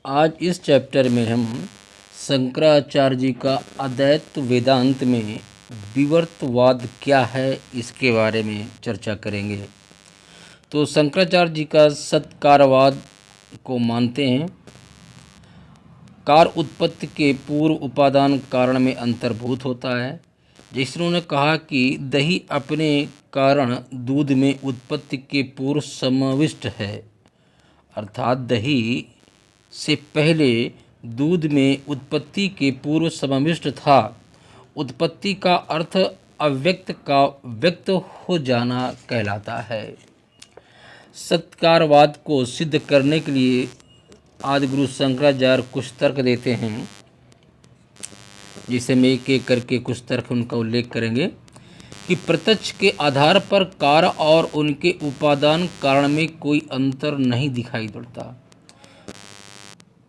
आज इस चैप्टर में हम शंकराचार्य जी का अद्वैत वेदांत में विवर्तवाद क्या है इसके बारे में चर्चा करेंगे। तो शंकराचार्य जी का सत्कारवाद को मानते हैं। कार उत्पत्ति के पूर्व उपादान कारण में अंतर्भूत होता है। जैसे उन्होंने कहा कि दही अपने कारण दूध में उत्पत्ति के पूर्व समाविष्ट है, अर्थात दही से पहले दूध में उत्पत्ति के पूर्व समाविष्ट था। उत्पत्ति का अर्थ अव्यक्त का व्यक्त हो जाना कहलाता है। सत्कारवाद को सिद्ध करने के लिए आदिगुरु शंकराचार्य कुछ तर्क देते हैं, जिसे में एक एक करके कुछ तर्क उनका उल्लेख करेंगे कि प्रत्यक्ष के आधार पर कार्य और उनके उपादान कारण में कोई अंतर नहीं दिखाई पड़ता।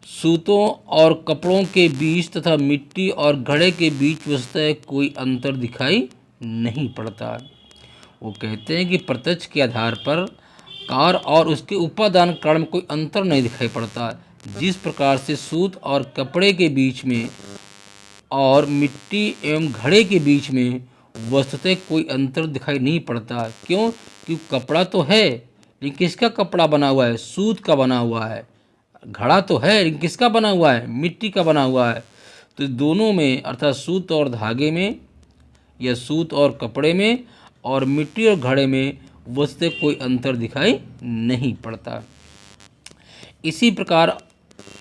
सूतों और कपड़ों के बीच तथा मिट्टी और घड़े के बीच वस्तुतः कोई अंतर दिखाई नहीं पड़ता। वो कहते हैं कि प्रत्यक्ष के आधार पर कार्य और उसके उपादान कारण में कोई अंतर नहीं दिखाई पड़ता। जिस प्रकार से सूत और कपड़े के बीच में और मिट्टी एवं घड़े के बीच में वस्तुतः कोई अंतर दिखाई नहीं पड़ता। क्यों? क्योंकि कपड़ा तो है, लेकिन किसका कपड़ा बना हुआ है? सूत का बना हुआ है। घड़ा तो है, लेकिन किसका बना हुआ है? मिट्टी का बना हुआ है। तो दोनों में, अर्थात सूत और धागे में या सूत और कपड़े में और मिट्टी और घड़े में वस्तुतः कोई अंतर दिखाई नहीं पड़ता। इसी प्रकार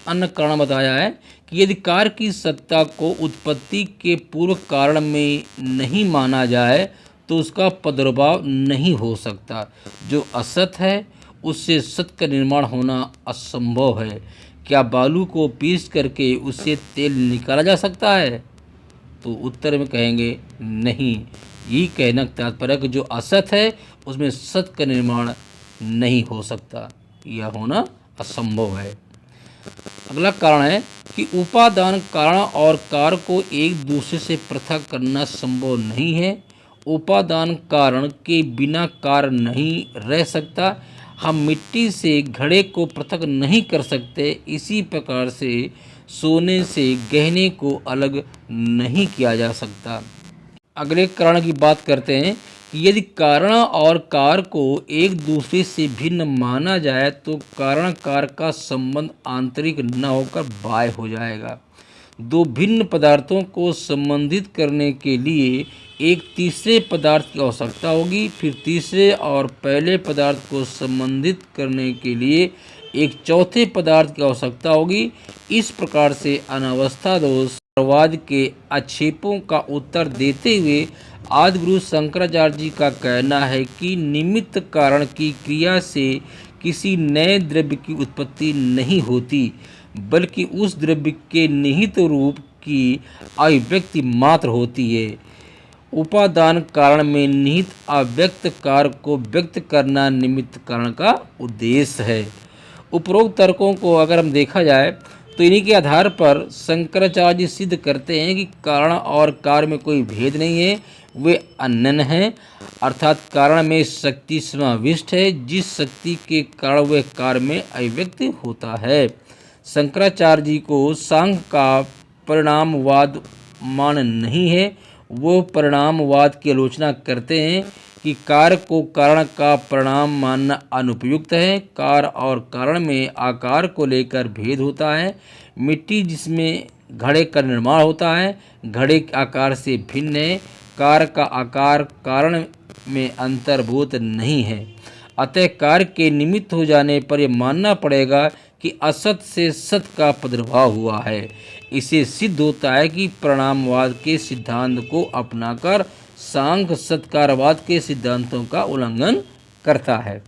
अन्य कारण बताया है कि यदि कार्य की सत्ता को उत्पत्ति के पूर्व कारण में नहीं माना जाए तो उसका प्रादुर्भाव नहीं हो सकता। जो असत है उससे सत का निर्माण होना असंभव है। क्या बालू को पीस करके उससे तेल निकाला जा सकता है? तो उत्तर में कहेंगे नहीं। यही कहना तात्पर्य है कि जो असत है उसमें सत का निर्माण नहीं हो सकता, यह होना असंभव है। अगला कारण है कि उपादान कारण और कार्य को एक दूसरे से पृथक करना संभव नहीं है। उपादान कारण के बिना कार्य नहीं रह सकता। हम मिट्टी से घड़े को पृथक नहीं कर सकते। इसी प्रकार से सोने से गहने को अलग नहीं किया जा सकता। अगले कारण की बात करते हैं कि यदि कारण और कार्य को एक दूसरे से भिन्न माना जाए तो कारण कार्य का संबंध आंतरिक न होकर बाह्य हो जाएगा। दो भिन्न पदार्थों को संबंधित करने के लिए एक तीसरे पदार्थ की आवश्यकता होगी, फिर तीसरे और पहले पदार्थ को संबंधित करने के लिए एक चौथे पदार्थ की आवश्यकता होगी। इस प्रकार से अनावस्था दोषवाद के आक्षेपों का उत्तर देते हुए आदिगुरु शंकराचार्य जी का कहना है कि निमित्त कारण की क्रिया से किसी नए द्रव्य की उत्पत्ति नहीं होती, बल्कि उस द्रव्य के निहित रूप की अभिव्यक्ति मात्र होती है। उपादान कारण में निहित अव्यक्त कार्य को व्यक्त करना निमित्त कारण का उद्देश्य है। उपरोक्त तर्कों को अगर हम देखा जाए तो इन्हीं के आधार पर शंकराचार्य जी सिद्ध करते हैं कि कारण और कार्य में कोई भेद नहीं है, वे अनन्य हैं। अर्थात कारण में शक्ति समाविष्ट है, जिस शक्ति के कारण वह कार्य में अभिव्यक्त होता है। शंकराचार्य जी को सांख्य का परिणामवाद मान नहीं है। वो परिणामवाद की आलोचना करते हैं कि कार्य को कारण का परिणाम मानना अनुपयुक्त है। कार्य और कारण में आकार को लेकर भेद होता है। मिट्टी जिसमें घड़े का निर्माण होता है, घड़े के आकार से भिन्न है। कार्य का आकार कारण में अंतर्भूत नहीं है। अतः कार्य के निमित्त हो जाने पर यह मानना पड़ेगा कि असत से सत का प्रादुर्भाव हुआ है। इसे सिद्ध होता है कि परिणामवाद के सिद्धांत को अपनाकर सांख्य सत्कारवाद के सिद्धांतों का उल्लंघन करता है।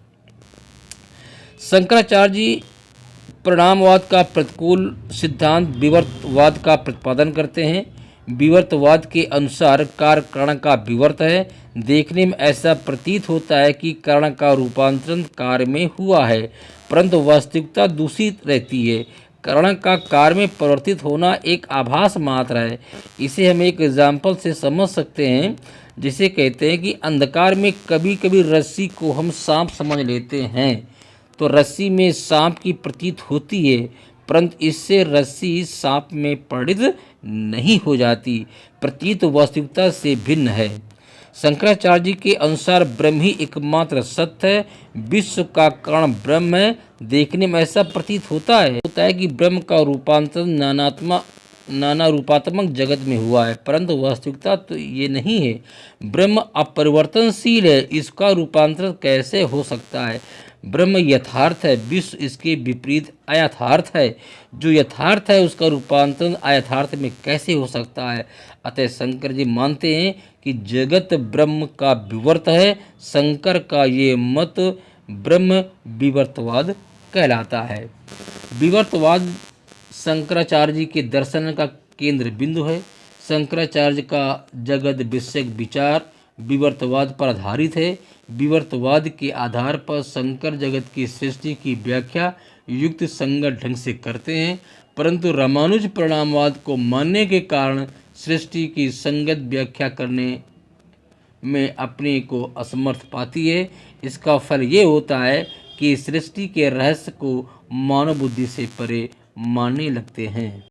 शंकराचार्य जी परिणामवाद का प्रतिकूल सिद्धांत विवर्तवाद का प्रतिपादन करते हैं। विवर्तवाद के अनुसार कार्य कारण का विवर्त है। देखने में ऐसा प्रतीत होता है कि कारण का रूपांतरण कार्य में हुआ है, परंतु वास्तविकता दूसरी रहती है। कारण का कार्य में परिवर्तित होना एक आभास मात्र है। इसे हम एक एग्जाम्पल से समझ सकते हैं, जिसे कहते हैं कि अंधकार में कभी कभी रस्सी को हम सांप समझ लेते हैं, तो रस्सी में सांप की प्रतीत होती है, परंतु इससे रस्सी सांप में परिणत नहीं हो जाती। प्रतीत वास्तविकता से भिन्न है। शंकराचार्य जी के अनुसार ब्रह्म ही एकमात्र सत्य है, विश्व का कारण ब्रह्म है। देखने में ऐसा प्रतीत होता है कि ब्रह्म का रूपांतरण नाना रूपात्मक जगत में हुआ है, परंतु वास्तविकता तो ये नहीं है। ब्रह्म अपरिवर्तनशील है, इसका रूपांतरण कैसे हो सकता है? ब्रह्म यथार्थ है, विश्व इसके विपरीत अयथार्थ है। जो यथार्थ है उसका रूपांतरण अयथार्थ में कैसे हो सकता है? अतः शंकर जी मानते हैं कि जगत ब्रह्म का विवर्त है। शंकर का ये मत ब्रह्म विवर्तवाद कहलाता है। विवर्तवाद शंकराचार्य जी के दर्शन का केंद्र बिंदु है। शंकराचार्य का जगत विषयक विचार विवर्तवाद पर आधारित है। विवर्तवाद के आधार पर शंकर जगत की सृष्टि की व्याख्या युक्त संगत ढंग से करते हैं, परंतु रामानुज परिणामवाद को मानने के कारण सृष्टि की संगत व्याख्या करने में अपने को असमर्थ पाती है। इसका फल ये होता है कि सृष्टि के रहस्य को मानव बुद्धि से परे मानने लगते हैं।